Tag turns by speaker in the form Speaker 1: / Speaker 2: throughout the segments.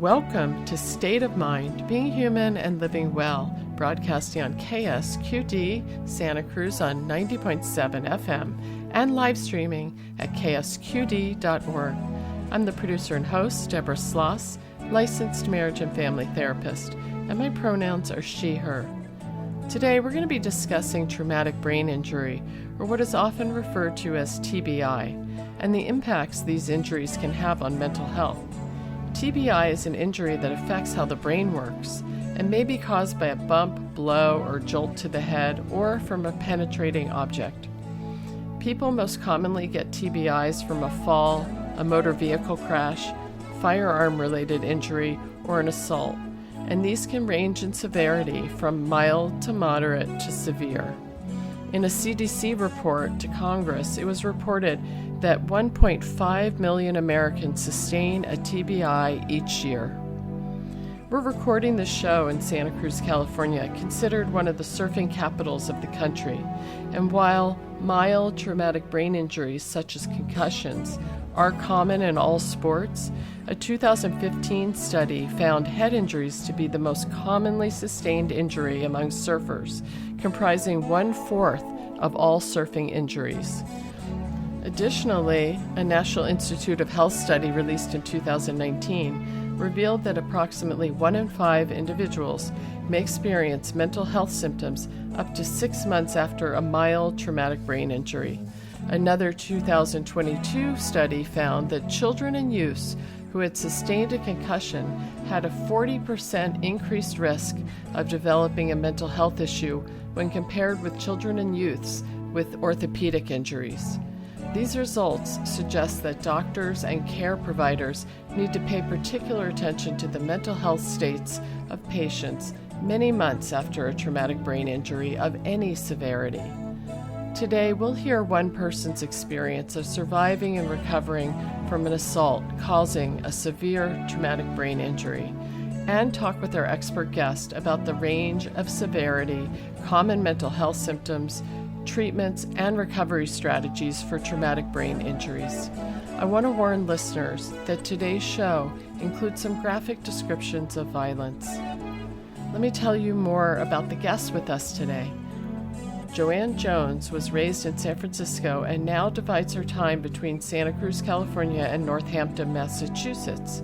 Speaker 1: Welcome to State of Mind, Being Human and Living Well, broadcasting on KSQD Santa Cruz on 90.7 FM and live streaming at ksqd.org. I'm the producer and host, Deborah Sloss, licensed marriage and family therapist, and my pronouns are she, her. Today we're going to be discussing traumatic brain injury, or what is often referred to as TBI, and the impacts these injuries can have on mental health. TBI is an injury that affects how the brain works and may be caused by a bump, blow, or jolt to the head or from a penetrating object. People most commonly get TBIs from a fall, a motor vehicle crash, firearm-related injury, or an assault, and these can range in severity from mild to moderate to severe. In a CDC report to Congress, it was reported that 1.5 million Americans sustain a TBI each year. We're recording this show in Santa Cruz, California, considered one of the surfing capitals of the country. And while mild traumatic brain injuries such as concussions are common in all sports, a 2015 study found head injuries to be the most commonly sustained injury among surfers, comprising 1/4 of all surfing injuries. Additionally, a National Institute of Health study released in 2019 revealed that approximately 1 in 5 individuals may experience mental health symptoms up to 6 months after a mild traumatic brain injury. Another 2022 study found that children and youths who had sustained a concussion had a 40% increased risk of developing a mental health issue when compared with children and youths with orthopedic injuries. These results suggest that doctors and care providers need to pay particular attention to the mental health states of patients many months after a traumatic brain injury of any severity. Today, we'll hear one person's experience of surviving and recovering from an assault causing a severe traumatic brain injury, and talk with our expert guest about the range of severity, common mental health symptoms, treatments, and recovery strategies for traumatic brain injuries. I want to warn listeners that today's show includes some graphic descriptions of violence. Let me tell you more about the guests with us today. JoAnne Jones was raised in San Francisco and now divides her time between Santa Cruz, California, and Northampton, Massachusetts.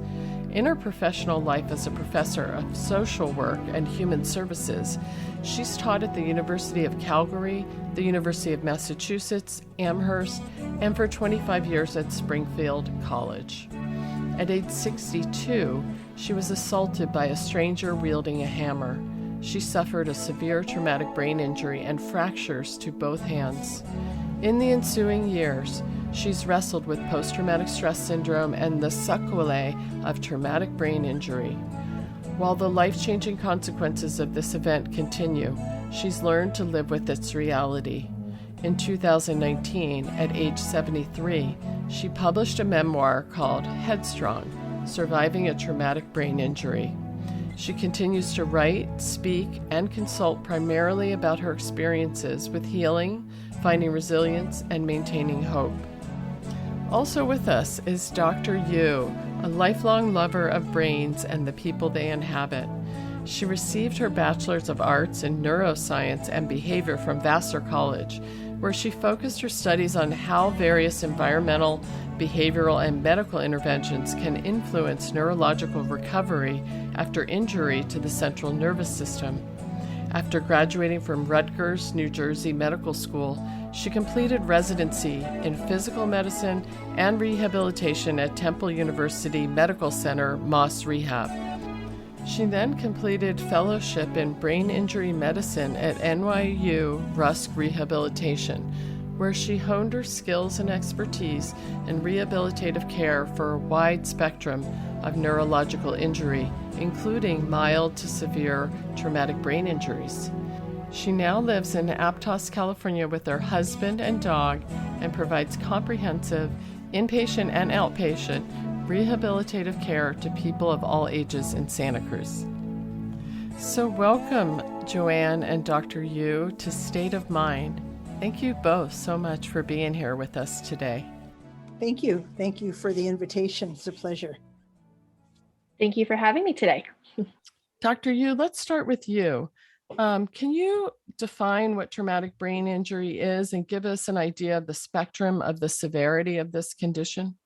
Speaker 1: In her professional life as a professor of social work and human services, she's taught at the University of Calgary, the University of Massachusetts, Amherst, and for 25 years at Springfield College. At age 62, she was assaulted by a stranger wielding a hammer. She suffered a severe traumatic brain injury and fractures to both hands. In the ensuing years, she's wrestled with post-traumatic stress syndrome and the sequelae of traumatic brain injury. While the life-changing consequences of this event continue, she's learned to live with its reality. In 2019, at age 73, she published a memoir called Headstrong: Surviving a Traumatic Brain Injury. She continues to write, speak, and consult primarily about her experiences with healing, finding resilience, and maintaining hope. Also with us is Dr. Yu, a lifelong lover of brains and the people they inhabit. She received her Bachelor's of Arts in Neuroscience and Behavior from Vassar College, where she focused her studies on how various environmental, behavioral, and medical interventions can influence neurological recovery after injury to the central nervous system. After graduating from Rutgers, New Jersey Medical School, she completed residency in physical medicine and rehabilitation at Temple University Medical Center, Moss Rehab. She then completed fellowship in brain injury medicine at NYU Rusk Rehabilitation, where she honed her skills and expertise in rehabilitative care for a wide spectrum of neurological injury, including mild to severe traumatic brain injuries. She now lives in Aptos, California with her husband and dog and provides comprehensive inpatient and outpatient rehabilitative care to people of all ages in Santa Cruz. So welcome, JoAnne and Dr. Yu, to State of Mind. Thank you both so much for being here with us today.
Speaker 2: Thank you. Thank you for the invitation. It's a pleasure. Thank you for having me today.
Speaker 1: Dr. Yu, let's start with you. Can you define what traumatic brain injury is and give us an idea of the spectrum of the severity of this condition?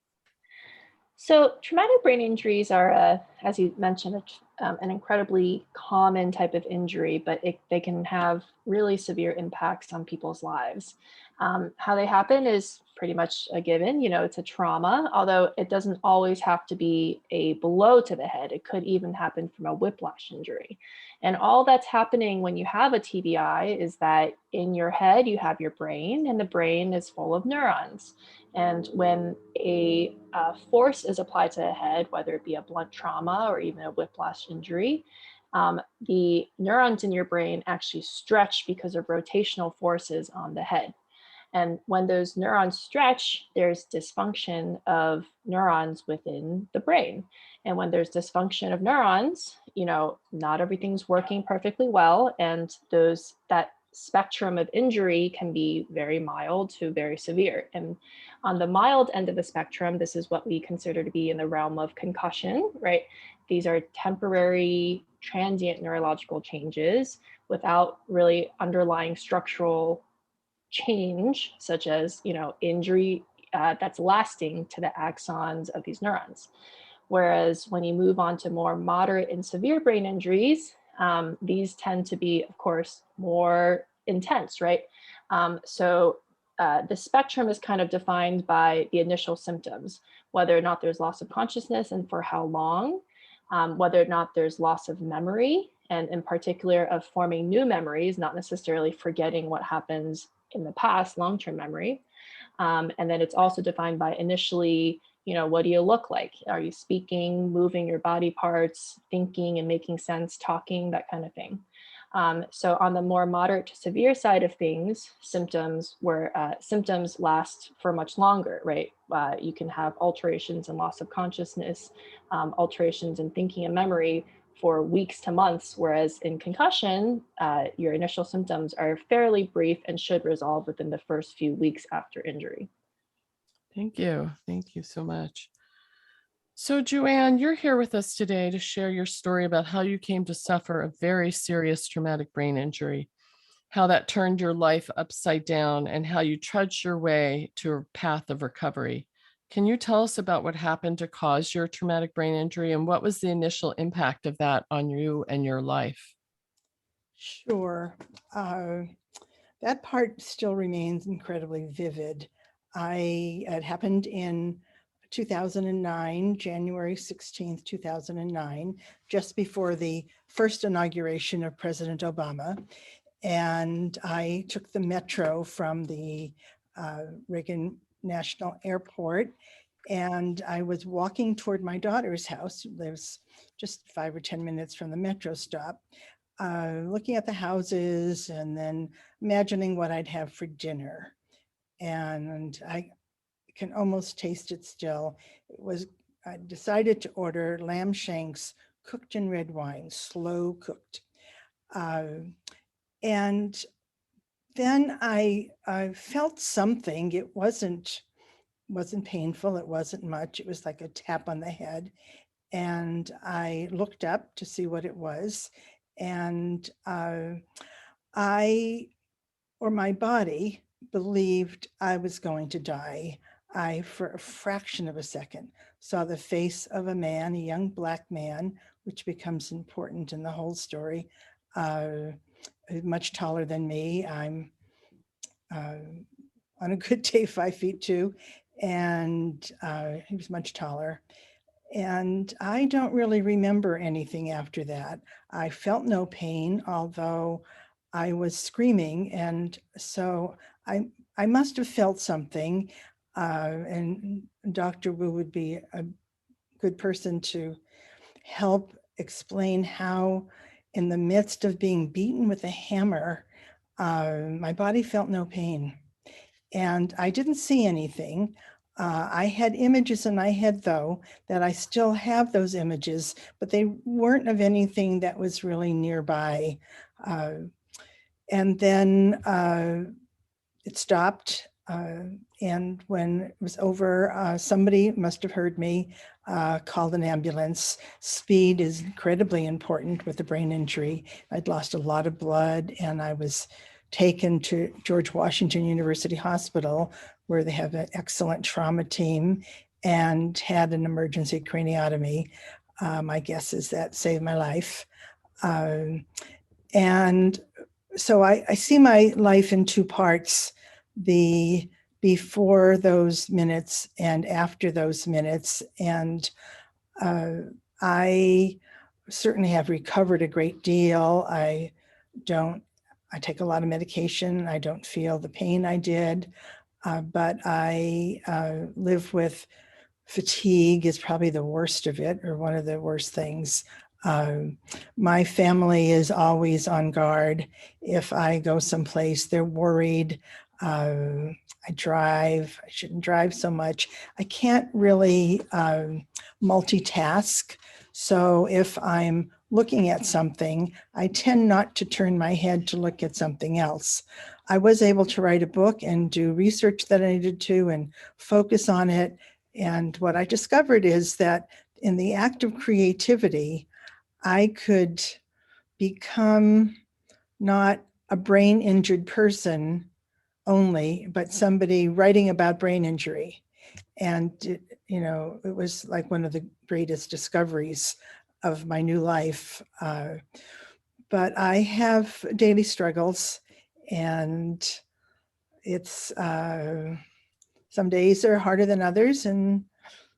Speaker 2: So, traumatic brain injuries are, as you mentioned, an incredibly common type of injury, but they can have really severe impacts on people's lives. How they happen is pretty much a given. It's a trauma, although it doesn't always have to be a blow to the head. It could even happen from a whiplash injury. And all that's happening when you have a TBI is that in your head, you have your brain, and the brain is full of neurons. And when a force is applied to the head, whether it be a blunt trauma or even a whiplash injury, the neurons in your brain actually stretch because of rotational forces on the head. And when those neurons stretch, there's dysfunction of neurons within the brain. And when there's dysfunction of neurons, not everything's working perfectly well. And that spectrum of injury can be very mild to very severe. And on the mild end of the spectrum, this is what we consider to be in the realm of concussion, right? These are temporary, transient neurological changes without really underlying structural change, such as injury that's lasting to the axons of these neurons. Whereas when you move on to more moderate and severe brain injuries, these tend to be, of course, more intense, right? The spectrum is kind of defined by the initial symptoms, whether or not there's loss of consciousness and for how long, whether or not there's loss of memory, and in particular of forming new memories, not necessarily forgetting what happens in the past, long-term memory. And then it's also defined by initially, what do you look like? Are you speaking, moving your body parts, thinking and making sense, talking, that kind of thing. So on the more moderate to severe side of things, symptoms last for much longer, right? You can have alterations and loss of consciousness, alterations in thinking and memory for weeks to months, whereas in concussion, your initial symptoms are fairly brief and should resolve within the first few weeks after injury.
Speaker 1: Thank you. Thank you so much. So, JoAnne, you're here with us today to share your story about how you came to suffer a very serious traumatic brain injury, how that turned your life upside down, and how you trudged your way to a path of recovery. Can you tell us about what happened to cause your traumatic brain injury and what was the initial impact of that on you and your life?
Speaker 3: Sure. Uh, that part still remains incredibly vivid. It happened in 2009, January 16th, 2009, just before the first inauguration of President Obama. And I took the metro from the Reagan National Airport, and I was walking toward my daughter's house, who lives just 5 or 10 minutes from the metro stop, looking at the houses and then imagining what I'd have for dinner. And I can almost taste it still. I decided to order lamb shanks cooked in red wine, slow cooked. And then I felt something. It wasn't painful. It wasn't much. It was like a tap on the head. And I looked up to see what it was. And my body believed I was going to die. I, for a fraction of a second, saw the face of a man, a young Black man, which becomes important in the whole story, much taller than me. I'm on a good day 5'2", and he was much taller. And I don't really remember anything after that. I felt no pain, although I was screaming. And so I must have felt something. And Dr. Wu would be a good person to help explain how, in the midst of being beaten with a hammer, my body felt no pain. And I didn't see anything. I had images in my head, though, that I still have those images, but they weren't of anything that was really nearby. And then it stopped. And when it was over, somebody must have heard me, called an ambulance. Speed is incredibly important with a brain injury. I'd lost a lot of blood, and I was taken to George Washington University Hospital, where they have an excellent trauma team, and had an emergency craniotomy. My guess is that saved my life. And so I see my life in two parts: the before those minutes and after those minutes. And I certainly have recovered a great deal. I take a lot of medication. I don't feel the pain I did, but I live with fatigue is probably the worst of it, or one of the worst things. My family is always on guard. If I go someplace, they're worried. I drive. I shouldn't drive so much. I can't really multitask. So if I'm looking at something, I tend not to turn my head to look at something else. I was able to write a book and do research that I needed to and focus on it. And what I discovered is that in the act of creativity, I could become not a brain injured person only, but somebody writing about brain injury. And, it was like one of the greatest discoveries of my new life. But I have daily struggles, and it's some days are harder than others, and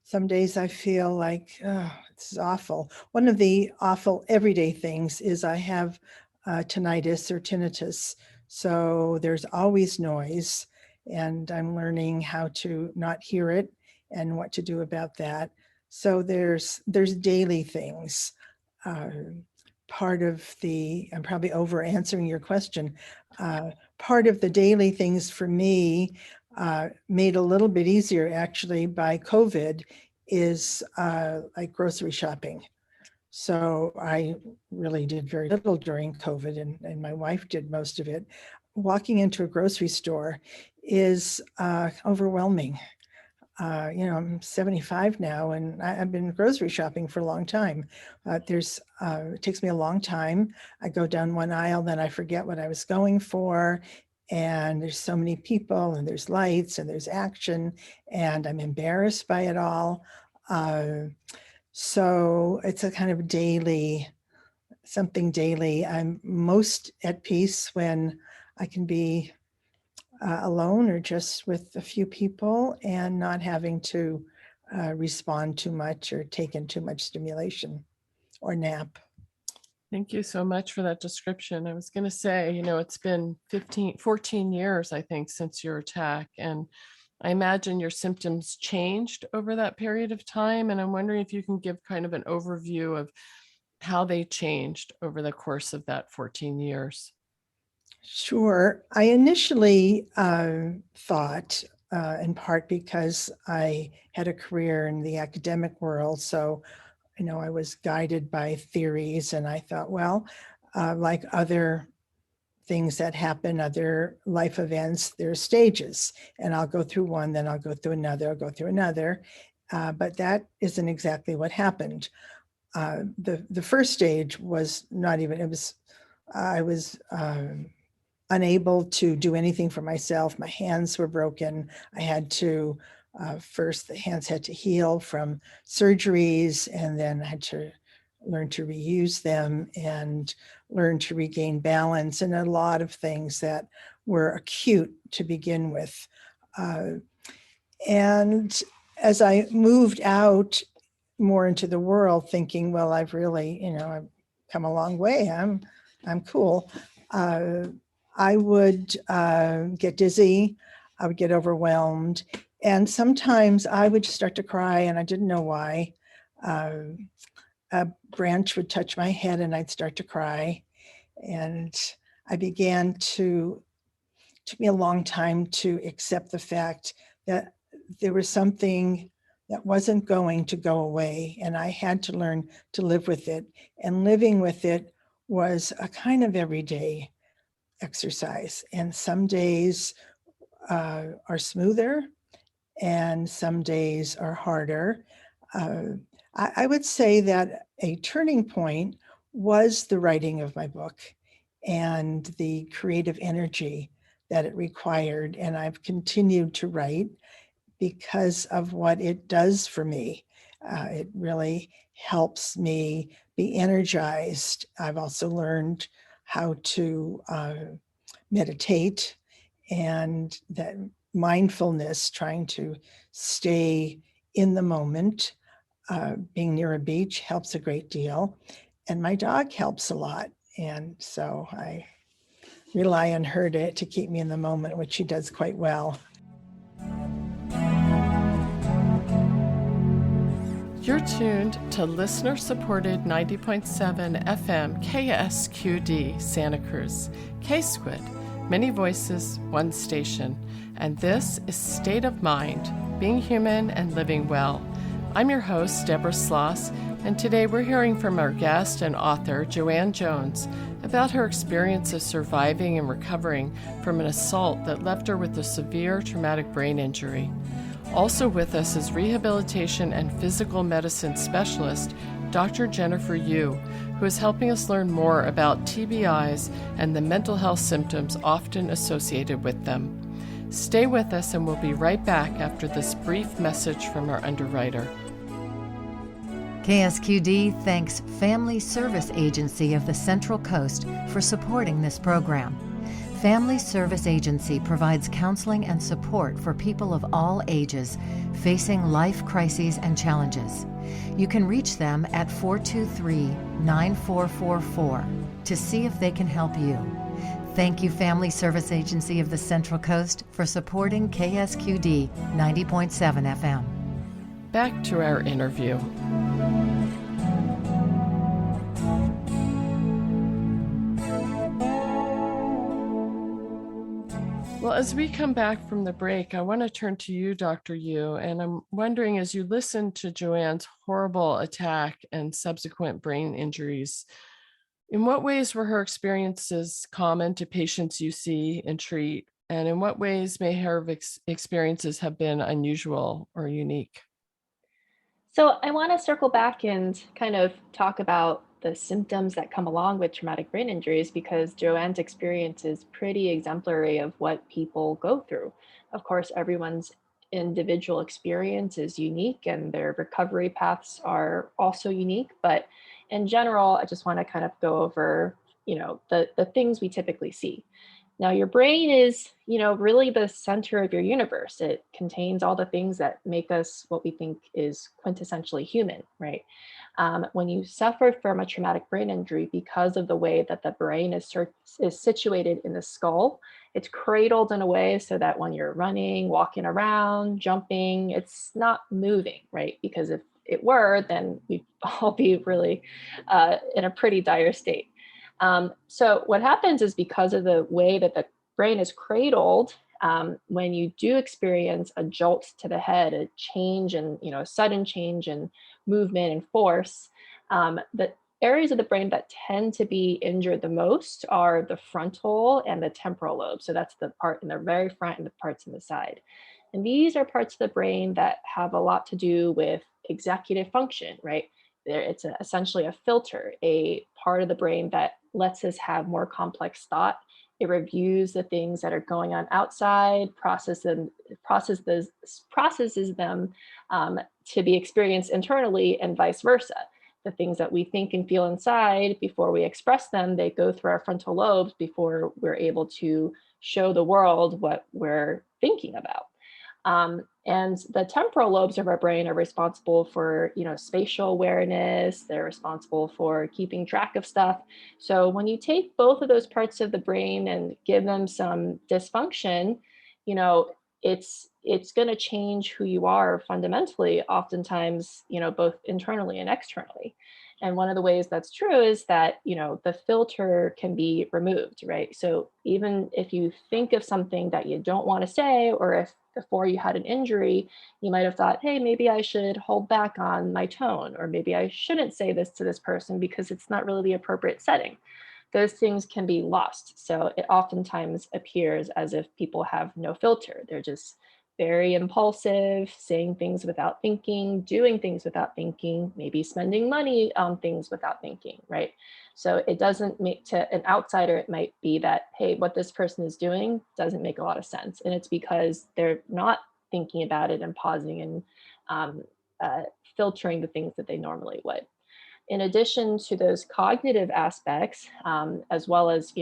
Speaker 3: some days I feel like, oh, this is awful. One of the awful everyday things is I have tinnitus or tinnitus. So there's always noise, and I'm learning how to not hear it and what to do about that. So there's daily things. Part of I'm probably over answering your question. Part of the daily things for me, made a little bit easier actually by COVID, is like grocery shopping. So I really did very little during COVID, and my wife did most of it. Walking into a grocery store is overwhelming. I'm 75 now, and I've been grocery shopping for a long time. It takes me a long time. I go down one aisle, then I forget what I was going for. And there's so many people, and there's lights, and there's action, and I'm embarrassed by it all. So it's a kind of something daily. I'm most at peace when I can be alone or just with a few people and not having to respond too much or take in too much stimulation or nap.
Speaker 1: Thank you so much for that description. I was going to say, it's been 14 years, I think, since your attack. And I imagine your symptoms changed over that period of time. And I'm wondering if you can give kind of an overview of how they changed over the course of that 14 years.
Speaker 3: Sure. I initially thought, in part because I had a career in the academic world, so I was guided by theories, and I thought, well, like other things that happen, other life events, there are stages, and I'll go through one, then I'll go through another, I'll go through another. But that isn't exactly what happened. The first stage was not even, I was unable to do anything for myself. My hands were broken. I had to, first the hands had to heal from surgeries, and then I had to learn to reuse them and learn to regain balance, and a lot of things that were acute to begin with. And as I moved out more into the world, thinking, well, I've really, I've come a long way. I'm cool. I would get dizzy. I would get overwhelmed. And sometimes I would start to cry, and I didn't know why. A branch would touch my head, and I'd start to cry. And I began took me a long time to accept the fact that there was something that wasn't going to go away, and I had to learn to live with it. And living with it was a kind of everyday exercise. And some days are smoother and some days are harder. I would say that a turning point was the writing of my book and the creative energy that it required. And I've continued to write because of what it does for me. It really helps me be energized. I've also learned how to meditate, and that mindfulness, trying to stay in the moment. Being near a beach helps a great deal. And my dog helps a lot. And so I rely on her to keep me in the moment, which she does quite well.
Speaker 1: You're tuned to listener-supported 90.7 FM KSQD Santa Cruz, K-Squid, many voices, one station. And this is State of Mind, being human and living well. I'm your host, Deborah Sloss, and today we're hearing from our guest and author, JoAnne Jones, about her experience of surviving and recovering from an assault that left her with a severe traumatic brain injury. Also with us is rehabilitation and physical medicine specialist, Dr. Jennifer Yu, who is helping us learn more about TBIs and the mental health symptoms often associated with them. Stay with us and we'll be right back after this brief message from our underwriter.
Speaker 4: KSQD thanks Family Service Agency of the Central Coast for supporting this program. Family Service Agency provides counseling and support for people of all ages facing life crises and challenges. You can reach them at 423-9444 to see if they can help you. Thank you, Family Service Agency of the Central Coast, for supporting KSQD 90.7 FM.
Speaker 1: Back to our interview. Well, as we come back from the break, I want to turn to you, Dr. Yu, and I'm wondering, as you listen to JoAnne's horrible attack and subsequent brain injuries, in what ways were her experiences common to patients you see and treat, and in what ways may her experiences have been unusual or unique?
Speaker 2: So I want to circle back and kind of talk about the symptoms that come along with traumatic brain injuries, because JoAnne's experience is pretty exemplary of what people go through. Of course, everyone's individual experience is unique and their recovery paths are also unique. But in general, I just want to kind of go over, the things we typically see. Now, your brain is, really the center of your universe. It contains all the things that make us what we think is quintessentially human, right? When you suffer from a traumatic brain injury, because of the way that the brain is situated in the skull, it's cradled in a way so that when you're running, walking around, jumping, it's not moving, right? Because if it were, then we'd all be really in a pretty dire state. So what happens is, because of the way that the brain is cradled, when you do experience a jolt to the head, a change in, a sudden change in movement and force, the areas of the brain that tend to be injured the most are the frontal and the temporal lobe. So that's the part in the very front and the parts in the side. And these are parts of the brain that have a lot to do with executive function, right? It's essentially a filter, a part of the brain that lets us have more complex thought. It reviews the things that are going on outside, processes them to be experienced internally, and vice versa. The things that we think and feel inside, before we express them, they go through our frontal lobes before we're able to show the world what we're thinking about. And the temporal lobes of our brain are responsible for, spatial awareness. They're responsible for keeping track of stuff. So when you take both of those parts of the brain and give them some dysfunction, it's going to change who you are fundamentally, oftentimes, both internally and externally. And one of the ways that's true is that, the filter can be removed, right? So even if you think of something that you don't want to say, or if before you had an injury, you might have thought, hey, maybe I should hold back on my tone, or maybe I shouldn't say this to this person because it's not really the appropriate setting. those things can be lost. So it oftentimes appears as if people have no filter. They're just very impulsive, saying things without thinking, doing things without thinking, maybe spending money on things without thinking, right? So it doesn't make, to an outsider, it might be that, hey, what this person is doing doesn't make a lot of sense. And it's because they're not thinking about it and pausing and um, uh, filtering the things that they normally would. In addition to those cognitive aspects, as well as,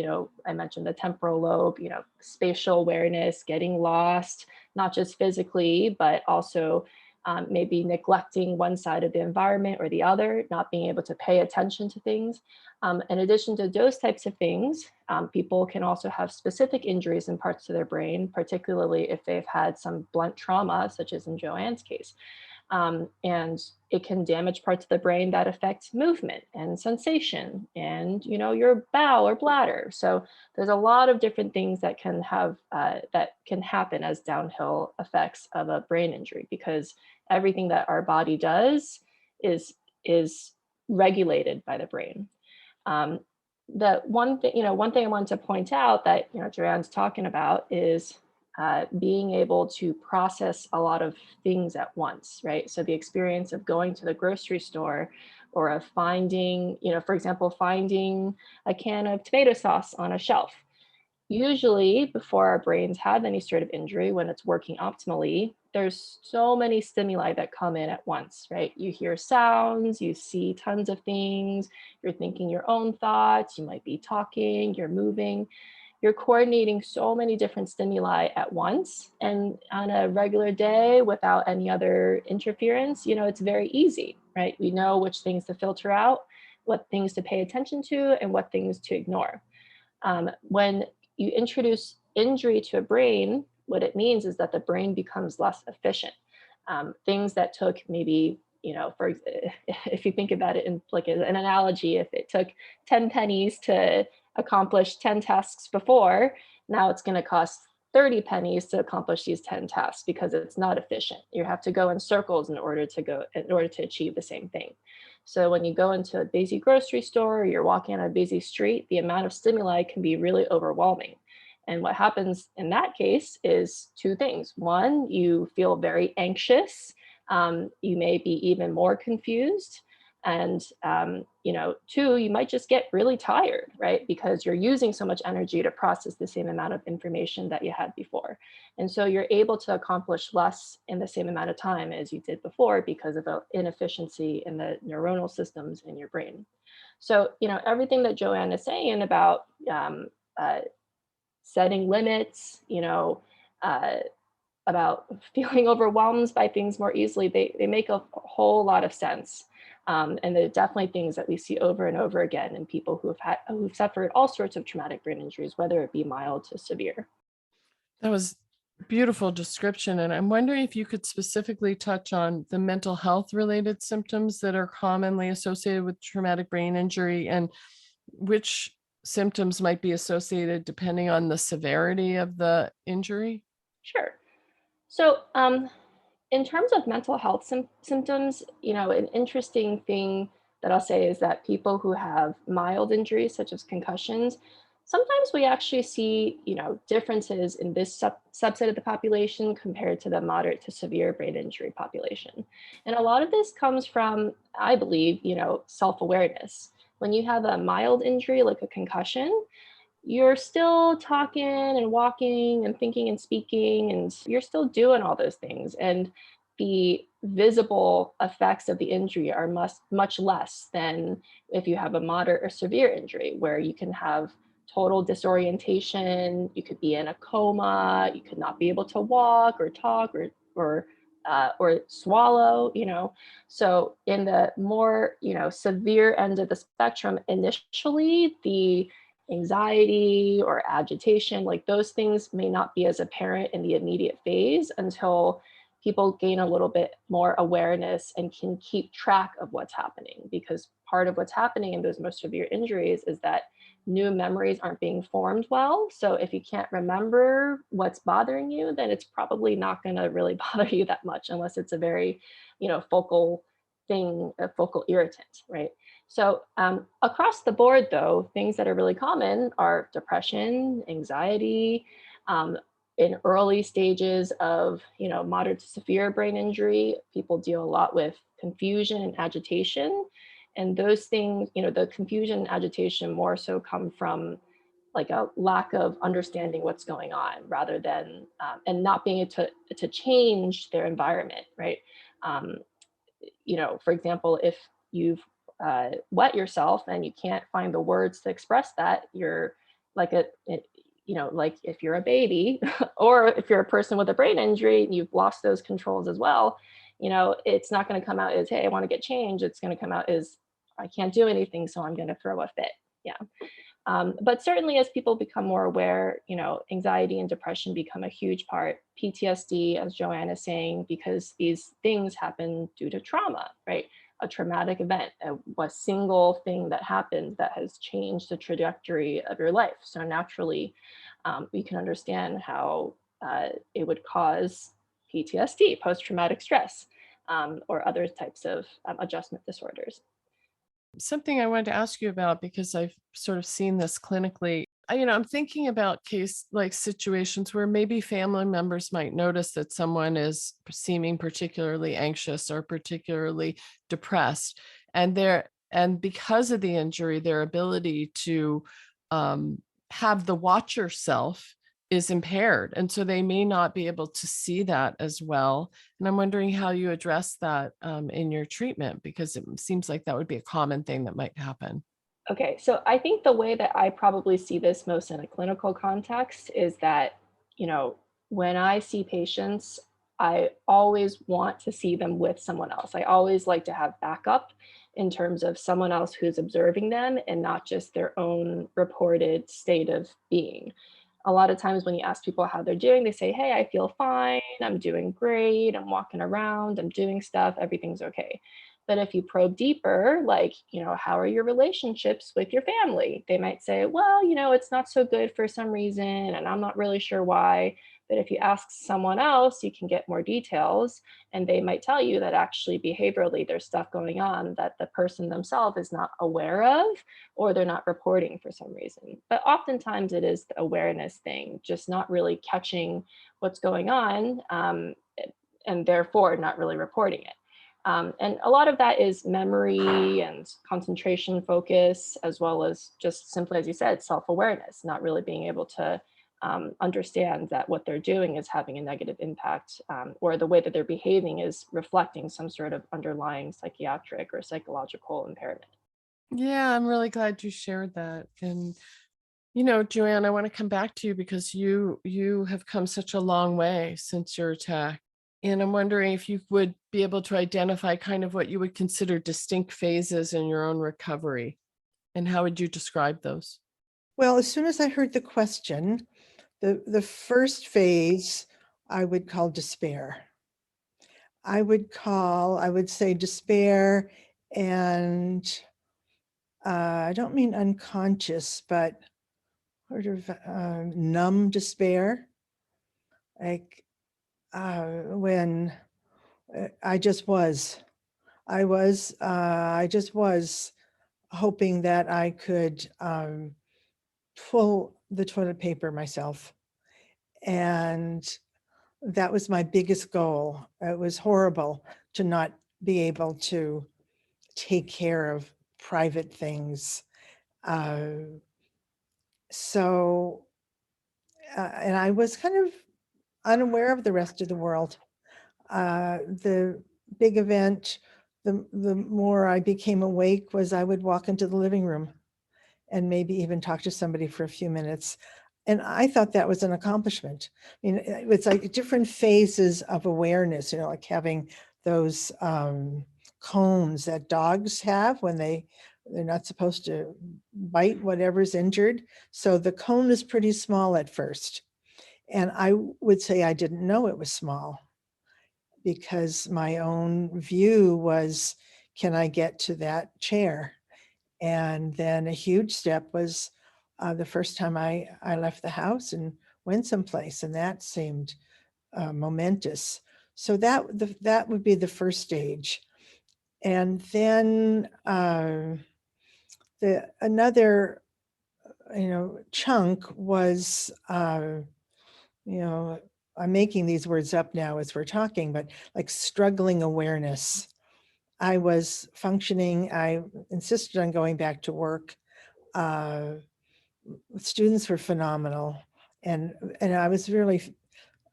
Speaker 2: I mentioned the temporal lobe, spatial awareness, getting lost, not just physically, but also maybe neglecting one side of the environment or the other, not being able to pay attention to things. In addition to those types of things, people can also have specific injuries in parts of their brain, particularly if they've had some blunt trauma, such as in JoAnne's case. And it can damage parts of the brain that affect movement and sensation and, your bowel or bladder. So there's a lot of different things that can have, that can happen as downhill effects of a brain injury, because everything that our body does is regulated by the brain. The one thing I wanted to point out that, JoAnne's talking about is being able to process a lot of things at once, right? So the experience of going to the grocery store or of finding, for example, finding a can of tomato sauce on a shelf. Usually before our brains have any sort of injury, when it's working optimally, there's so many stimuli that come in at once, right? You hear sounds, you see tons of things, you're thinking your own thoughts, you might be talking, you're moving. You're coordinating so many different stimuli at once, and on a regular day without any other interference, it's very easy, right? We know which things to filter out, what things to pay attention to, and what things to ignore. When you introduce injury to a brain, what it means is that the brain becomes less efficient. Things that took maybe, if you think about it in like an analogy, if it took 10 pennies to accomplish 10 tasks before, now it's going to cost 30 pennies to accomplish these 10 tasks because it's not efficient. You have to go in circles in order to achieve the same thing. So when you go into a busy grocery store, or you're walking on a busy street, the amount of stimuli can be really overwhelming. And what happens in that case is two things. One, you feel very anxious. You may be even more confused. And, two, you might just get really tired, right? Because you're using so much energy to process the same amount of information that you had before. And so you're able to accomplish less in the same amount of time as you did before because of an inefficiency in the neuronal systems in your brain. So, everything that JoAnne is saying about setting limits, about feeling overwhelmed by things more easily, they make a whole lot of sense. And they're definitely things that we see over and over again in people who've suffered all sorts of traumatic brain injuries, whether it be mild to severe.
Speaker 1: That was a beautiful description. And I'm wondering if you could specifically touch on the mental health related symptoms that are commonly associated with traumatic brain injury, and which symptoms might be associated depending on the severity of the injury.
Speaker 2: Sure. So, in terms of mental health symptoms, an interesting thing that I'll say is that people who have mild injuries, such as concussions, sometimes we actually see, differences in this subset of the population compared to the moderate to severe brain injury population. And a lot of this comes from, I believe, self-awareness. When you have a mild injury like a concussion, you're still talking and walking and thinking and speaking, and you're still doing all those things. And the visible effects of the injury are much less than if you have a moderate or severe injury, where you can have total disorientation, you could be in a coma, you could not be able to walk or talk or swallow, So in the more, severe end of the spectrum, initially the anxiety or agitation, like those things may not be as apparent in the immediate phase until people gain a little bit more awareness and can keep track of what's happening. Because part of what's happening in those most severe injuries is that new memories aren't being formed well. So if you can't remember what's bothering you, then it's probably not going to really bother you that much unless it's a very, focal thing, a focal irritant, right? So across the board, though, things that are really common are depression, anxiety. In early stages of, moderate to severe brain injury, people deal a lot with confusion and agitation. And those things, the confusion and agitation more so come from like a lack of understanding what's going on rather than, and not being able to change their environment, right? Um, for example, if you've wet yourself and you can't find the words to express that, you're like like if you're a baby or if you're a person with a brain injury and you've lost those controls as well, it's not going to come out as, hey, I want to get change. It's going to come out as, I can't do anything, so I'm going to throw a fit. Yeah. But certainly as people become more aware, anxiety and depression become a huge part. PTSD, as JoAnne is saying, because these things happen due to trauma, right? A traumatic event, a single thing that happened that has changed the trajectory of your life. So naturally, we can understand how it would cause PTSD, post-traumatic stress, or other types of adjustment disorders.
Speaker 1: Something I wanted to ask you about, because I've sort of seen this clinically. I'm thinking about case like situations where maybe family members might notice that someone is seeming particularly anxious or particularly depressed, and because of the injury, their ability to have the watcher self is impaired. And so they may not be able to see that as well. And I'm wondering how you address that in your treatment, because it seems like that would be a common thing that might happen.
Speaker 2: Okay, so I think the way that I probably see this most in a clinical context is that, when I see patients, I always want to see them with someone else. I always like to have backup in terms of someone else who's observing them and not just their own reported state of being. A lot of times when you ask people how they're doing, they say, hey, I feel fine, I'm doing great, I'm walking around, I'm doing stuff, everything's okay. But if you probe deeper, like, how are your relationships with your family? They might say, well, it's not so good for some reason, and I'm not really sure why. But if you ask someone else, you can get more details, and they might tell you that actually behaviorally there's stuff going on that the person themselves is not aware of, or they're not reporting for some reason. But oftentimes it is the awareness thing, just not really catching what's going on, and therefore not really reporting it. And a lot of that is memory and concentration focus, as well as just simply, as you said, self-awareness, not really being able to understand that what they're doing is having a negative impact, or the way that they're behaving is reflecting some sort of underlying psychiatric or psychological impairment.
Speaker 1: Yeah, I'm really glad you shared that. And JoAnne, I want to come back to you because you have come such a long way since your attack. And I'm wondering if you would be able to identify kind of what you would consider distinct phases in your own recovery, and how would you describe those?
Speaker 3: Well, as soon as I heard the question, the first phase I would call despair. I would say despair, and I don't mean unconscious, but sort of numb despair. Like when I just was, I just was hoping that I could pull the toilet paper myself. And that was my biggest goal. It was horrible to not be able to take care of private things. Uh, so, and I was kind of unaware of the rest of the world. The big event, the more I became awake, was I would walk into the living room and maybe even talk to somebody for a few minutes. And I thought that was an accomplishment. I mean, it's like different phases of awareness, like having those cones that dogs have when they're not supposed to bite whatever's injured. So the cone is pretty small at first. And I would say I didn't know it was small, because my own view was, can I get to that chair? And then a huge step was the first time I left the house and went someplace, and that seemed momentous. So that would be the first stage. And then another, chunk was, I'm making these words up now as we're talking, but like struggling awareness. I was functioning. I insisted on going back to work. Uh, Students were phenomenal, and I was really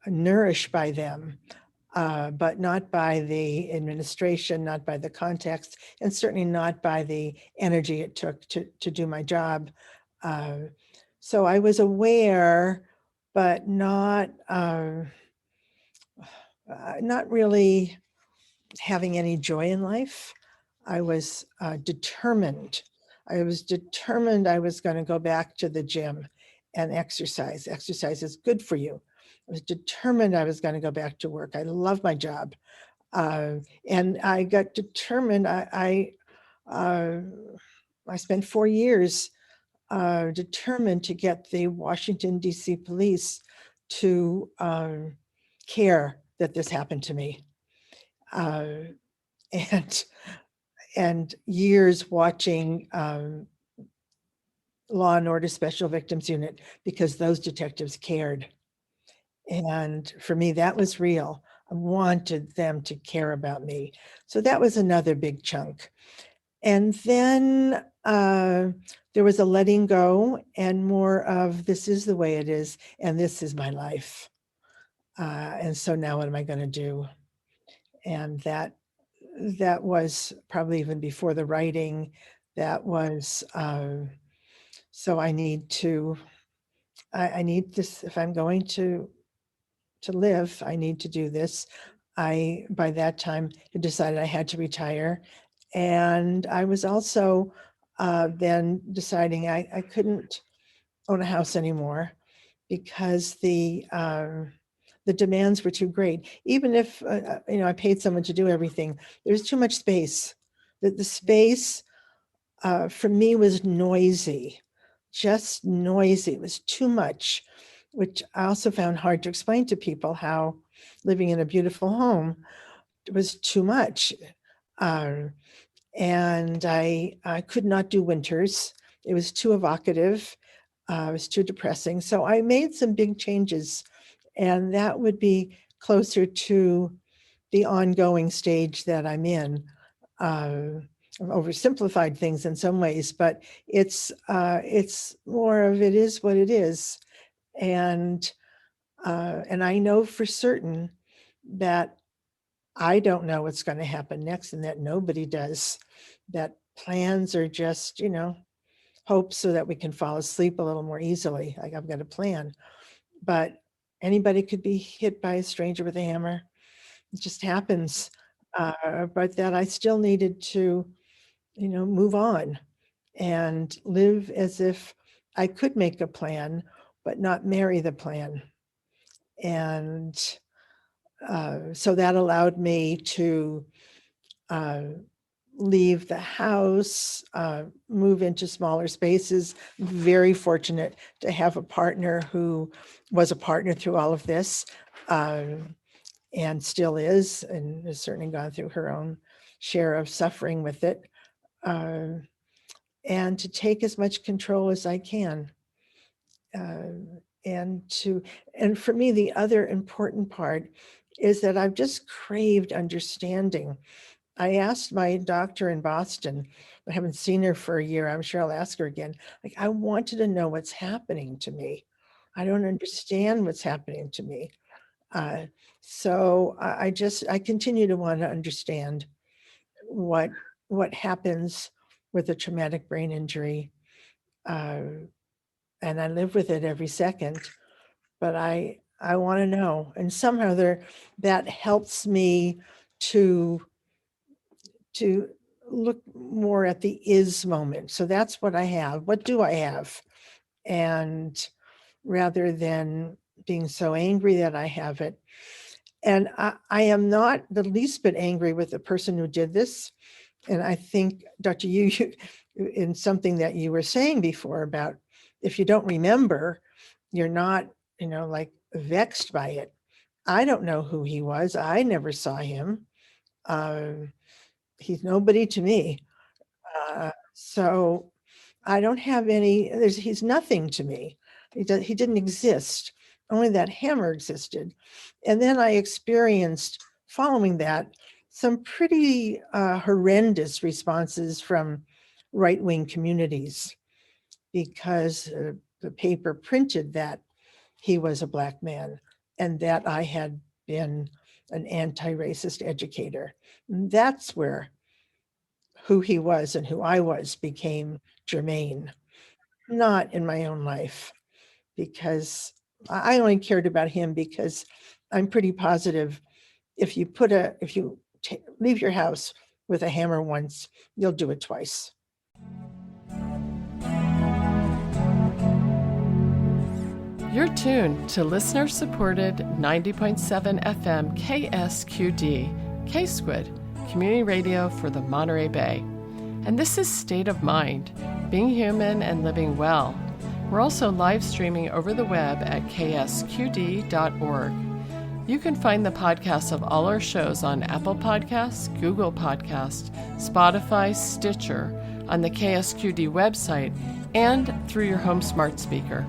Speaker 3: nourished by them, but not by the administration, not by the context, and certainly not by the energy it took to do my job. So I was aware, but not really having any joy in life. I was determined. I was determined I was going to go back to the gym and exercise. Exercise is good for you. I was determined I was going to go back to work. I love my job. And I got determined. I spent 4 years determined to get the Washington, D.C. police to care that this happened to me. Uh, and years watching Law and Order Special Victims Unit because those detectives cared. And for me, that was real. I wanted them to care about me. So that was another big chunk. And then there was a letting go and more of this is the way it is, and this is my life. And so now what am I going to do? And that was probably even before the writing. That was so I need this if I'm going to live. I need to do this. I by that time had decided I had to retire, and I was also then deciding I couldn't own a house anymore because the demands were too great. Even if I paid someone to do everything, there's too much space. The space for me was noisy, just noisy. It was too much, which I also found hard to explain to people how living in a beautiful home was too much. And I could not do winters. It was too evocative. It was too depressing. So I made some big changes, and that would be closer to the ongoing stage that I'm in. I've oversimplified things in some ways, but it's more of it is what it is, and I know for certain that I don't know what's going to happen next, and that nobody does. That plans are just hopes so that we can fall asleep a little more easily. Like I've got a plan, but anybody could be hit by a stranger with a hammer. It just happens. But that I still needed to move on and live as if I could make a plan, but not marry the plan. And so that allowed me to leave the house, move into smaller spaces. Very fortunate to have a partner who was a partner through all of this and still is, and has certainly gone through her own share of suffering with it. And to take as much control as I can. And for me, the other important part is that I've just craved understanding. I asked my doctor in Boston, I haven't seen her for a year. I'm sure I'll ask her again. Like, I wanted to know what's happening to me. I don't understand what's happening to me. So I continue to want to understand what happens with a traumatic brain injury. And I live with it every second, but I want to know. And somehow that helps me to look more at the is moment. So that's what I have. What do I have? And rather than being so angry that I have it. And I am not the least bit angry with the person who did this. And I think, Dr. Yu, in something that you were saying before about if you don't remember, you're not, like vexed by it. I don't know who he was. I never saw him. he's nobody to me. So I don't have he's nothing to me. He didn't exist. Only that hammer existed. And then I experienced, following that, some pretty horrendous responses from right-wing communities, because the paper printed that he was a Black man and that I had been an anti-racist educator. And that's where who he was and who I was became germane, not in my own life, because I only cared about him because I'm pretty positive if you leave your house with a hammer once, you'll do it twice.
Speaker 1: You're tuned to listener-supported 90.7 FM KSQD, K-Squid, community radio for the Monterey Bay. And this is State of Mind, being human and living well. We're also live streaming over the web at ksqd.org. You can find the podcasts of all our shows on Apple Podcasts, Google Podcasts, Spotify, Stitcher, on the KSQD website, and through your home smart speaker.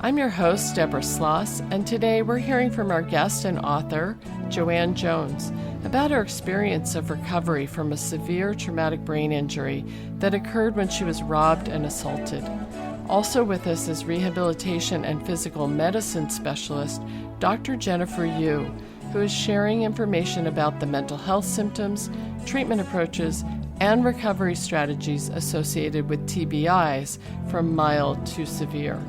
Speaker 1: I'm your host, Deborah Sloss, and today we're hearing from our guest and author, JoAnne Jones, about her experience of recovery from a severe traumatic brain injury that occurred when she was robbed and assaulted. Also with us is rehabilitation and physical medicine specialist, Dr. Jennifer Yu, who is sharing information about the mental health symptoms, treatment approaches, and recovery strategies associated with TBIs from mild to severe.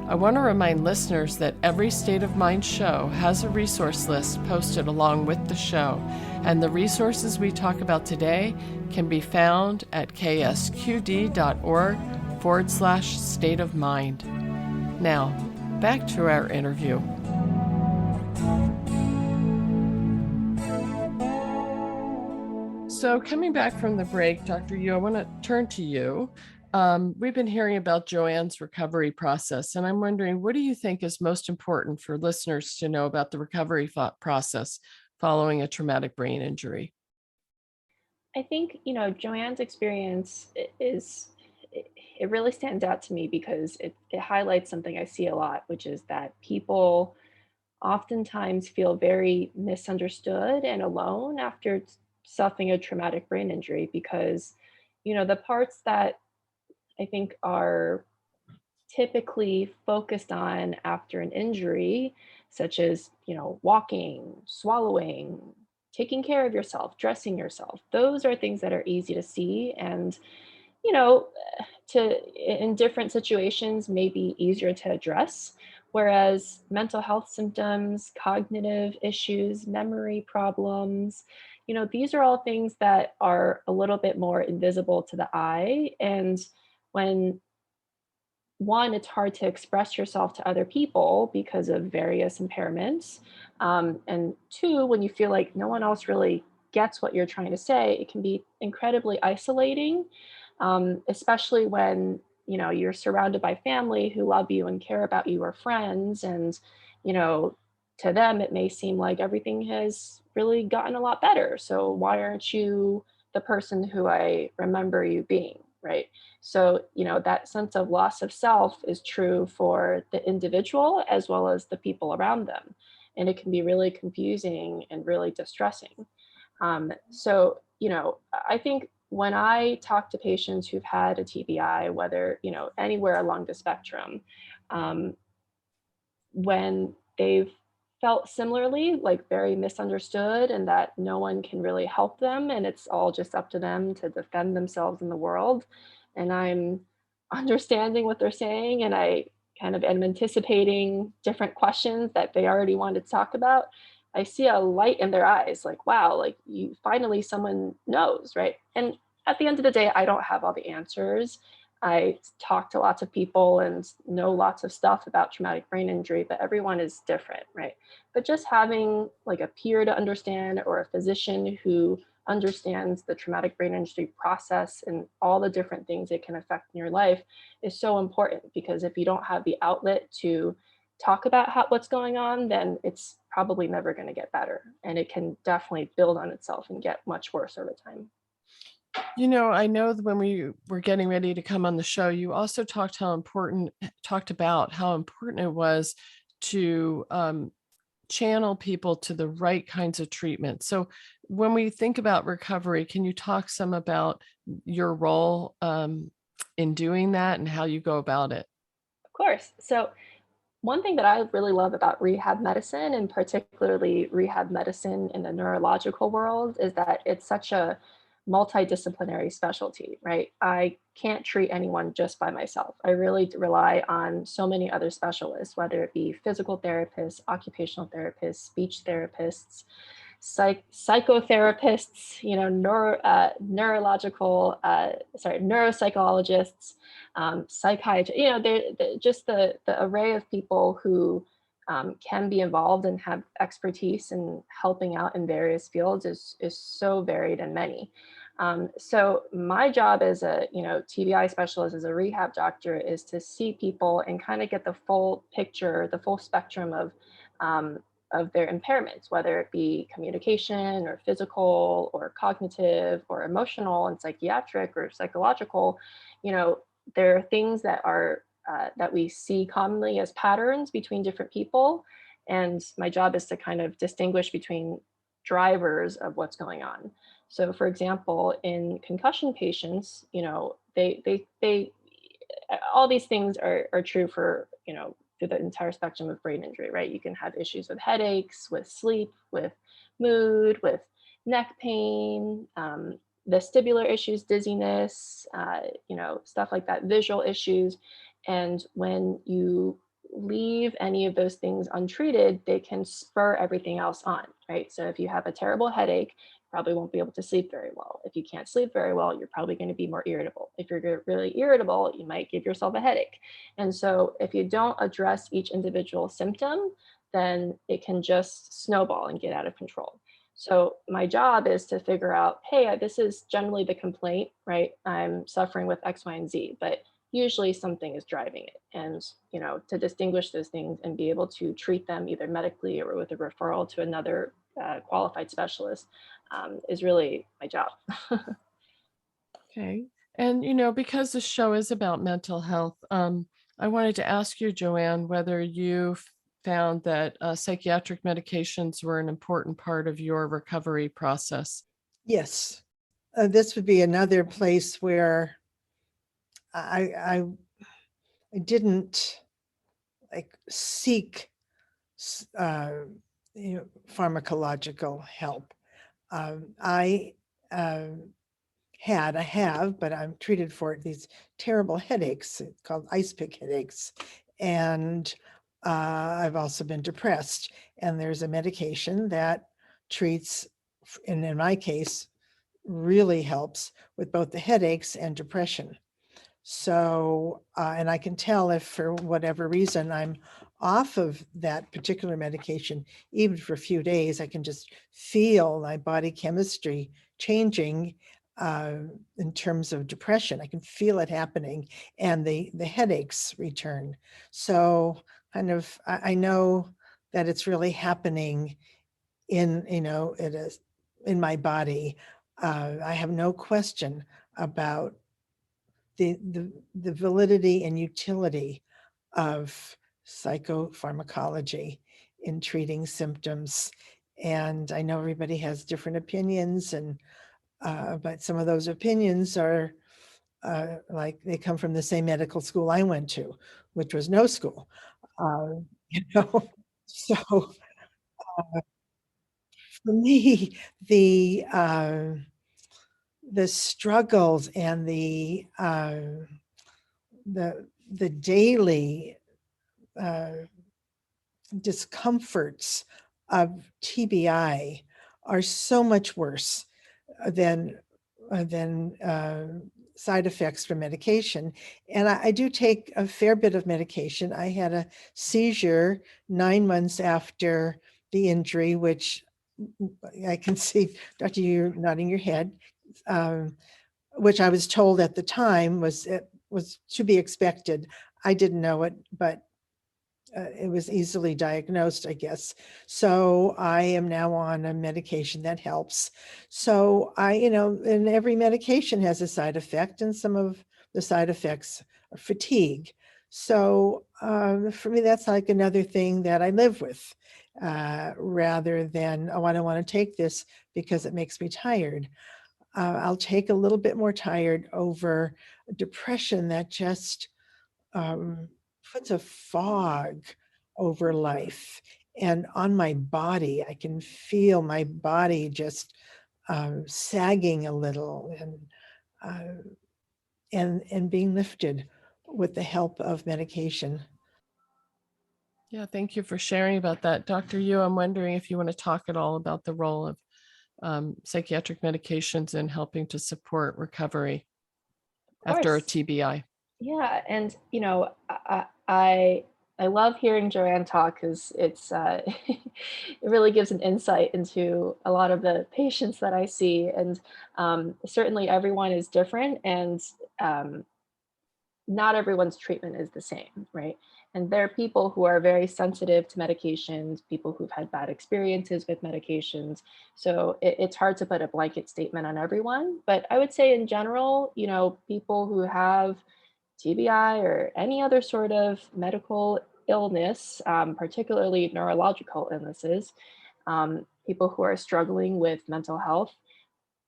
Speaker 1: I want to remind listeners that every State of Mind show has a resource list posted along with the show, and the resources we talk about today can be found at ksqd.org/state of mind. Now, back to our interview. So coming back from the break, Dr. Yu, I want to turn to you. We've been hearing about JoAnne's recovery process, and I'm wondering, what do you think is most important for listeners to know about the recovery process following a traumatic brain injury?
Speaker 2: I think, JoAnne's experience it really stands out to me because it highlights something I see a lot, which is that people oftentimes feel very misunderstood and alone after suffering a traumatic brain injury because, the parts that I think are typically focused on after an injury, such as, walking, swallowing, taking care of yourself, dressing yourself. Those are things that are easy to see and, you know, in different situations may be easier to address. Whereas mental health symptoms, cognitive issues, memory problems, these are all things that are a little bit more invisible to the eye. And when one, it's hard to express yourself to other people because of various impairments. And two, when you feel like no one else really gets what you're trying to say, it can be incredibly isolating, especially when you're surrounded by family who love you and care about you or friends. And, to them, it may seem like everything has really gotten a lot better. So why aren't you the person who I remember you being, right? So, that sense of loss of self is true for the individual as well as the people around them. And it can be really confusing and really distressing. So, I think when I talk to patients who've had a TBI, whether, anywhere along the spectrum, when they've felt similarly, like very misunderstood and that no one can really help them and it's all just up to them to defend themselves in the world. And I'm understanding what they're saying and I kind of am anticipating different questions that they already wanted to talk about. I see a light in their eyes, like, wow, like you finally someone knows, right? And at the end of the day, I don't have all the answers. I talk to lots of people and know lots of stuff about traumatic brain injury, but everyone is different, right? But just having like a peer to understand or a physician who understands the traumatic brain injury process and all the different things it can affect in your life is so important because if you don't have the outlet to talk about what's going on, then it's probably never going to get better. And it can definitely build on itself and get much worse over time.
Speaker 1: I know that when we were getting ready to come on the show, you also talked about how important it was to channel people to the right kinds of treatment. So when we think about recovery, can you talk some about your role in doing that and how you go about it?
Speaker 2: Of course. So one thing that I really love about rehab medicine, and particularly rehab medicine in the neurological world, is that it's such a multidisciplinary specialty, right? I can't treat anyone just by myself. I really rely on so many other specialists, whether it be physical therapists, occupational therapists, speech therapists, psychotherapists, neuropsychologists, psychiatrists. Just the array of people who can be involved and have expertise in helping out in various fields is so varied and many. So my job as a TBI specialist, as a rehab doctor, is to see people and kind of get the full picture, the full spectrum of their impairments, whether it be communication or physical or cognitive or emotional and psychiatric or psychological. There are things that are that we see commonly as patterns between different people. And my job is to kind of distinguish between drivers of what's going on. So for example, in concussion patients, they all these things are true for, through the entire spectrum of brain injury, right? You can have issues with headaches, with sleep, with mood, with neck pain, vestibular issues, dizziness, stuff like that, visual issues. And when you leave any of those things untreated, they can spur everything else on, right? So if you have a terrible headache, you probably won't be able to sleep very well. If you can't sleep very well, you're probably going to be more irritable. If you're really irritable, you might give yourself a headache. And so if you don't address each individual symptom, then it can just snowball and get out of control. So my job is to figure out, hey, this is generally the complaint, right? I'm suffering with X, Y, and Z, but usually something is driving it. And, to distinguish those things and be able to treat them either medically or with a referral to another qualified specialist is really my job.
Speaker 1: Okay. And, because the show is about mental health, I wanted to ask you, JoAnne, whether you found that psychiatric medications were an important part of your recovery process.
Speaker 3: Yes, this would be another place where I didn't seek pharmacological help. I have, but I'm treated for these terrible headaches called ice pick headaches. And I've also been depressed. And there's a medication that treats, and in my case, really helps with both the headaches and depression. So, and I can tell if for whatever reason I'm off of that particular medication, even for a few days, I can just feel my body chemistry changing in terms of depression. I can feel it happening and the headaches return. So kind of, I know that it's really happening in, it is in my body. I have no question about the validity and utility of psychopharmacology in treating symptoms. And I know everybody has different opinions, and but some of those opinions are like they come from the same medical school I went to, which was no school. You know, so for me, the struggles and the daily discomforts of TBI are so much worse than side effects from medication. And I do take a fair bit of medication. I had a seizure 9 months after the injury, which I can see, Dr. You're nodding your head, which I was told at the time was to be expected. I didn't know it, but it was easily diagnosed, I guess. So I am now on a medication that helps. So and every medication has a side effect, and some of the side effects are fatigue. So for me, that's like another thing that I live with, rather than, oh, I don't want to take this because it makes me tired. I'll take a little bit more tired over depression that just um, puts a fog over life and on my body. I can feel my body just sagging a little, uh, and being lifted with the help of medication.
Speaker 1: Yeah, thank you for sharing about that. Dr. Yu, I'm wondering if you want to talk at all about the role of psychiatric medications in helping to support recovery
Speaker 2: Of
Speaker 1: after a
Speaker 2: course.
Speaker 1: TBI.
Speaker 2: Yeah, and I love hearing JoAnne talk because it's it really gives an insight into a lot of the patients that I see, and certainly everyone is different, and um, not everyone's treatment is the same, right? And there are people who are very sensitive to medications, people who've had bad experiences with medications. So it's hard to put a blanket statement on everyone. But I would say in general, people who have TBI or any other sort of medical illness, particularly neurological illnesses, people who are struggling with mental health,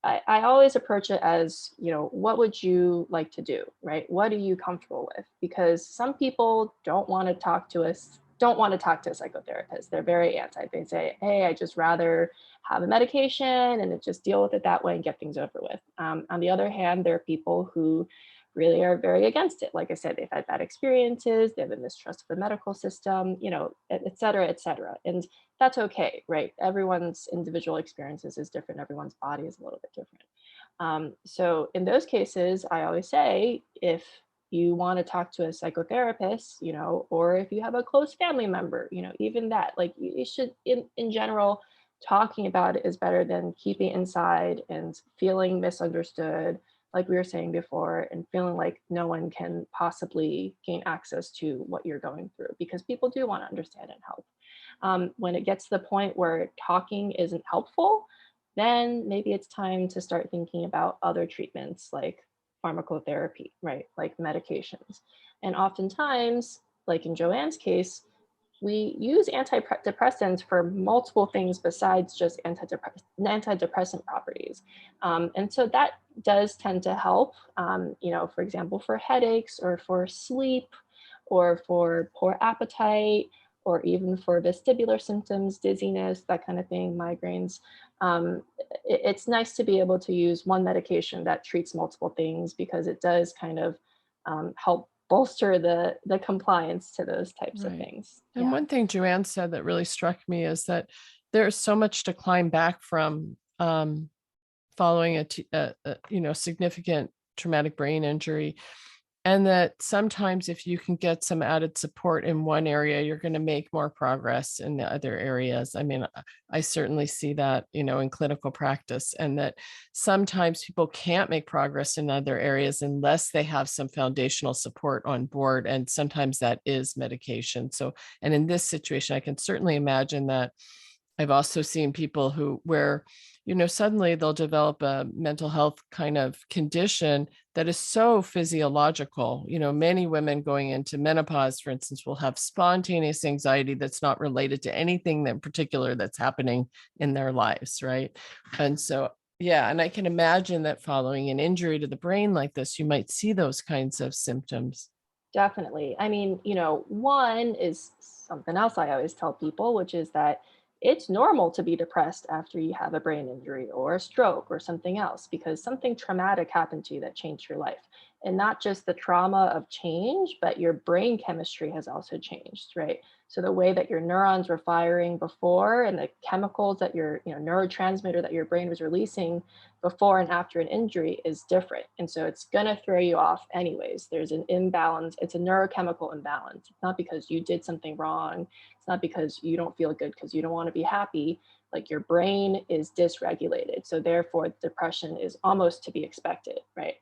Speaker 2: I always approach it as, what would you like to do, right? What are you comfortable with? Because some people don't want to talk to a psychotherapist. They're very anti. They say, hey, I just rather have a medication and just deal with it that way and get things over with. On the other hand, there are people who really are very against it. Like I said, they've had bad experiences, they have a mistrust of the medical system, et cetera, et cetera. And that's okay, right? Everyone's individual experiences is different. Everyone's body is a little bit different. So in those cases, I always say, if you want to talk to a psychotherapist, or if you have a close family member, even that, like you should, in general, talking about it is better than keeping inside and feeling misunderstood, like we were saying before, and feeling like no one can possibly gain access to what you're going through, because people do want to understand and help. When it gets to the point where talking isn't helpful, then maybe it's time to start thinking about other treatments like pharmacotherapy, right? Like medications. And oftentimes, like in JoAnne's case, we use antidepressants for multiple things besides just antidepressant properties. And so that does tend to help, for example, for headaches or for sleep or for poor appetite or even for vestibular symptoms, dizziness, that kind of thing, migraines. It's nice to be able to use one medication that treats multiple things, because it does kind of help bolster the compliance to those types of
Speaker 1: Right.
Speaker 2: things.
Speaker 1: And
Speaker 2: Yeah.
Speaker 1: one thing JoAnne said that really struck me is that there's so much to climb back from following a significant traumatic brain injury. And that sometimes if you can get some added support in one area, you're going to make more progress in the other areas. I mean, I certainly see that, in clinical practice, and that sometimes people can't make progress in other areas unless they have some foundational support on board. And sometimes that is medication. So, and in this situation, I can certainly imagine that. I've also seen people where suddenly they'll develop a mental health kind of condition that is so physiological. Many women going into menopause, for instance, will have spontaneous anxiety that's not related to anything in particular that's happening in their lives, right? And so, yeah, and I can imagine that following an injury to the brain like this, you might see those kinds of symptoms.
Speaker 2: Definitely. I mean, one is something else I always tell people, which is that it's normal to be depressed after you have a brain injury or a stroke or something else, because something traumatic happened to you that changed your life. And not just the trauma of change, but your brain chemistry has also changed, right? So the way that your neurons were firing before and the chemicals that your, neurotransmitter that your brain was releasing before and after an injury is different. And so it's going to throw you off anyways. There's an imbalance. It's a neurochemical imbalance. It's not because you did something wrong. It's not because you don't feel good because you don't want to be happy. Like, your brain is dysregulated. So therefore, depression is almost to be expected, right?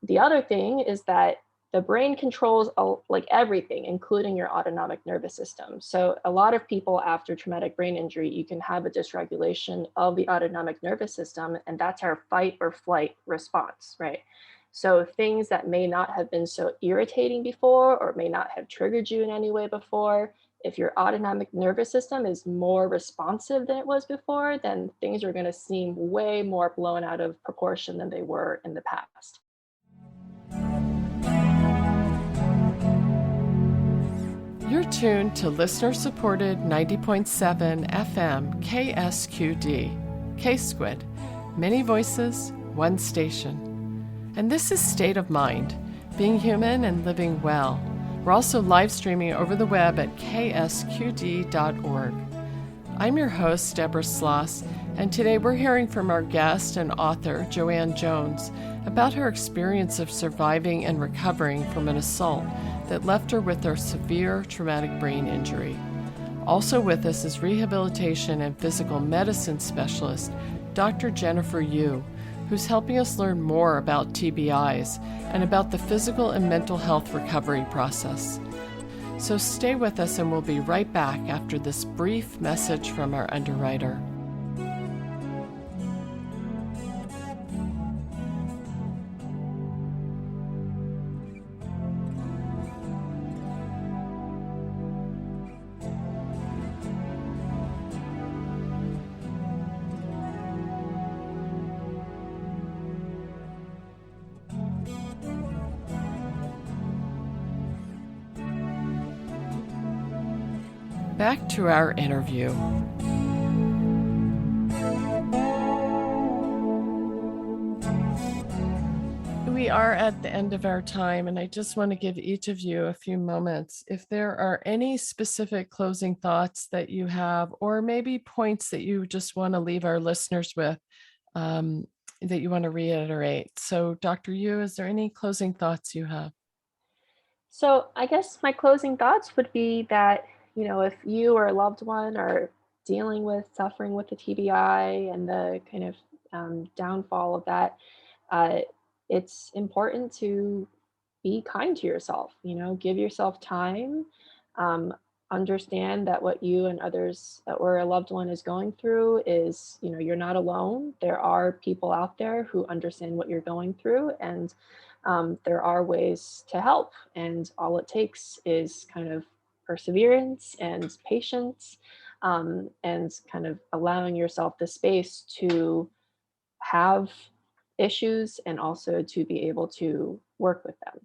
Speaker 2: The other thing is that the brain controls like everything, including your autonomic nervous system. So a lot of people after traumatic brain injury, you can have a dysregulation of the autonomic nervous system, and that's our fight or flight response, right? So things that may not have been so irritating before or may not have triggered you in any way before, if your autonomic nervous system is more responsive than it was before, then things are going to seem way more blown out of proportion than they were in the past.
Speaker 1: You're tuned to listener-supported 90.7 FM KSQD, K-Squid, many voices, one station. And this is State of Mind, being human and living well. We're also live streaming over the web at ksqd.org. I'm your host, Deborah Sloss, and today we're hearing from our guest and author, JoAnne Jones, about her experience of surviving and recovering from an assault that left her with a severe traumatic brain injury. Also with us is rehabilitation and physical medicine specialist, Dr. Jennifer Yu, who's helping us learn more about TBIs and about the physical and mental health recovery process. So stay with us and we'll be right back after this brief message from our underwriter. Back to our interview. We are at the end of our time, and I just want to give each of you a few moments. If there are any specific closing thoughts that you have, or maybe points that you just want to leave our listeners with, that you want to reiterate. So, Dr. Yu, is there any closing thoughts you have?
Speaker 2: So I guess my closing thoughts would be that, if you or a loved one are suffering with the TBI and the kind of downfall of that, it's important to be kind to yourself, give yourself time, understand that what you and others or a loved one is going through is, you're not alone. There are people out there who understand what you're going through, and there are ways to help. And all it takes is kind of perseverance and patience, and kind of allowing yourself the space to have issues and also to be able to work with them.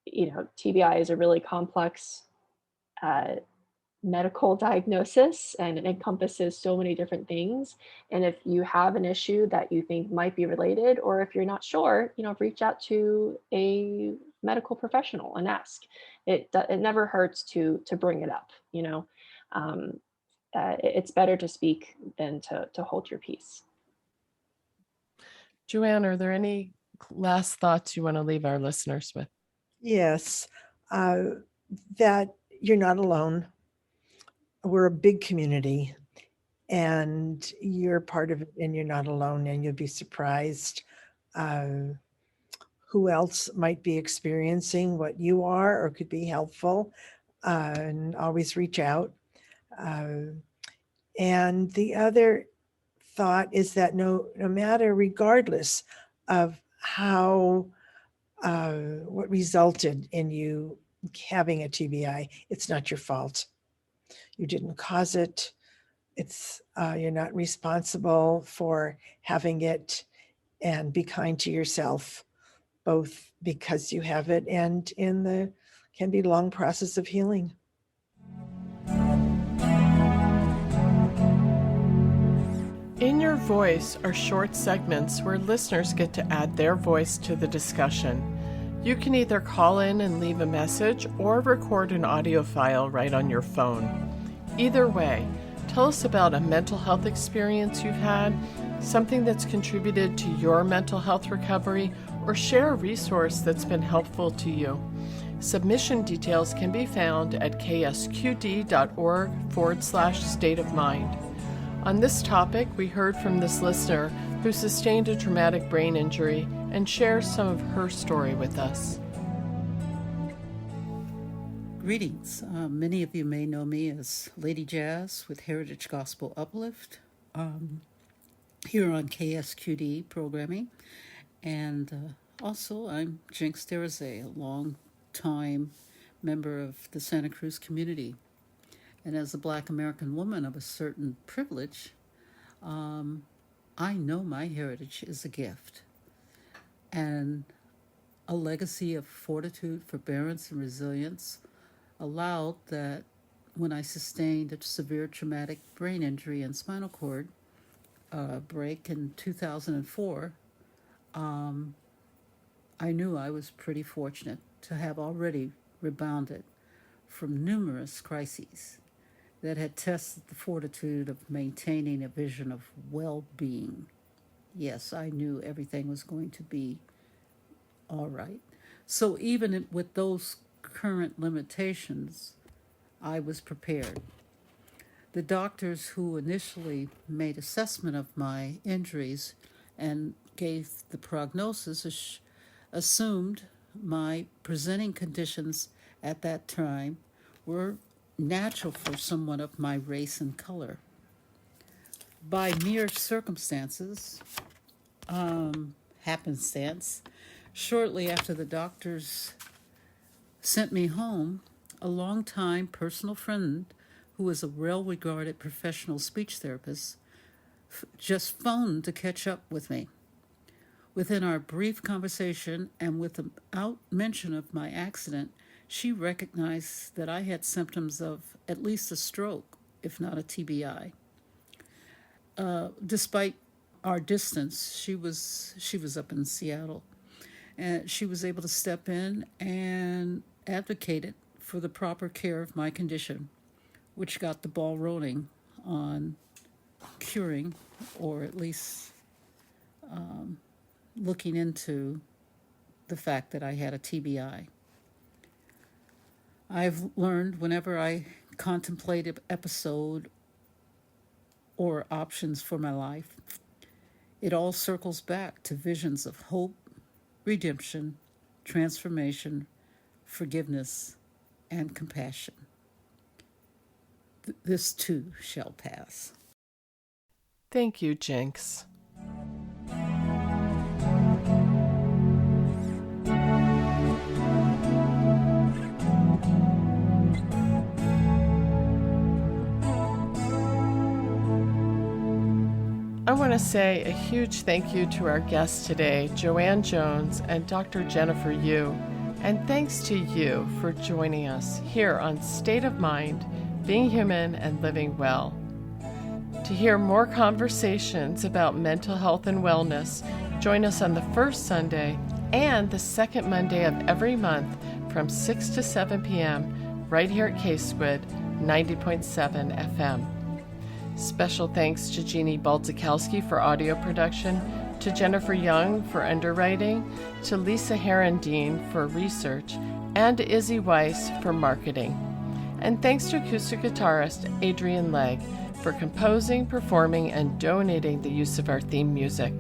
Speaker 2: TBI is a really complex medical diagnosis, and it encompasses so many different things. And if you have an issue that you think might be related, or if you're not sure, reach out to a medical professional and ask. It never hurts to bring it up. It's better to speak than to hold your peace.
Speaker 1: JoAnne, are there any last thoughts you want to leave our listeners with?
Speaker 3: Yes, that you're not alone. We're a big community, and you're part of it, and you're not alone, and you'll be surprised who else might be experiencing what you are or could be helpful, and always reach out. And the other thought is that no matter, regardless of how what resulted in you having a TBI, it's not your fault. You didn't cause it. It's you're not responsible for having it, and be kind to yourself, both because you have it and in the can be long process of healing.
Speaker 1: In Your Voice are short segments where listeners get to add their voice to the discussion. You can either call in and leave a message or record an audio file right on your phone. Either way, tell us about a mental health experience you've had, something that's contributed to your mental health recovery, or share a resource that's been helpful to you. Submission details can be found at ksqd.org/state of mind. On this topic, we heard from this listener who sustained a traumatic brain injury and shares some of her story with us.
Speaker 5: Greetings. Many of you may know me as Lady Jazz with Heritage Gospel Uplift here on KSQD programming. And also, I'm Jinx Derazay, a long-time member of the Santa Cruz community. And as a Black American woman of a certain privilege, I know my heritage is a gift and a legacy of fortitude, forbearance, and resilience allowed that when I sustained a severe traumatic brain injury and spinal cord break in 2004, I knew I was pretty fortunate to have already rebounded from numerous crises that had tested the fortitude of maintaining a vision of well-being. Yes, I knew everything was going to be all right. So even with those current limitations, I was prepared. The doctors who initially made assessment of my injuries and gave the prognosis assumed my presenting conditions at that time were natural for someone of my race and color. By mere circumstances, happenstance, shortly after the doctors sent me home, a longtime personal friend who was a well-regarded professional speech therapist just phoned to catch up with me. Within our brief conversation and without mention of my accident, she recognized that I had symptoms of at least a stroke, if not a TBI. Despite our distance, she was up in Seattle, and she was able to step in and advocated for the proper care of my condition, which got the ball rolling on curing, or at least looking into the fact that I had a TBI. I've learned whenever I contemplate an episode or options for my life, it all circles back to visions of hope, redemption, transformation, forgiveness, and compassion. This too shall pass.
Speaker 1: Thank you, Jinx. I want to say a huge thank you to our guests today, JoAnne Jones and Dr. Jennifer Yu, and thanks to you for joining us here on State of Mind, Being Human and Living Well. To hear more conversations about mental health and wellness, join us on the first Sunday and the second Monday of every month from 6 to 7 p.m. right here at K-Squid 90.7 FM. Special thanks to Jeannie Baldzikowski for audio production, to Jennifer Young for underwriting, to Lisa Herendine for research, and to Izzy Weiss for marketing. And thanks to acoustic guitarist Adrian Legg for composing, performing, and donating the use of our theme music.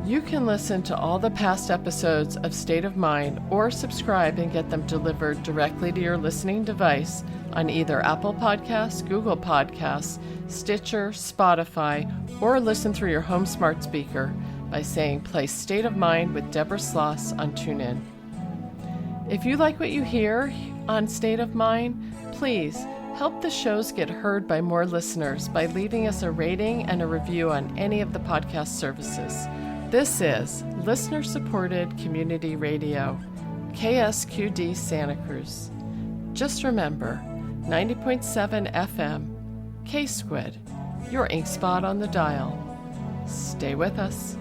Speaker 1: You can listen to all the past episodes of State of Mind or subscribe and get them delivered directly to your listening device on either Apple Podcasts, Google Podcasts, Stitcher, Spotify, or listen through your home smart speaker by saying play State of Mind with Deborah Sloss on TuneIn. If you like what you hear on State of Mind, please help the shows get heard by more listeners by leaving us a rating and a review on any of the podcast services. This is listener-supported community radio, KSQD Santa Cruz. Just remember, 90.7 FM, K-Squid, your ink spot on the dial. Stay with us.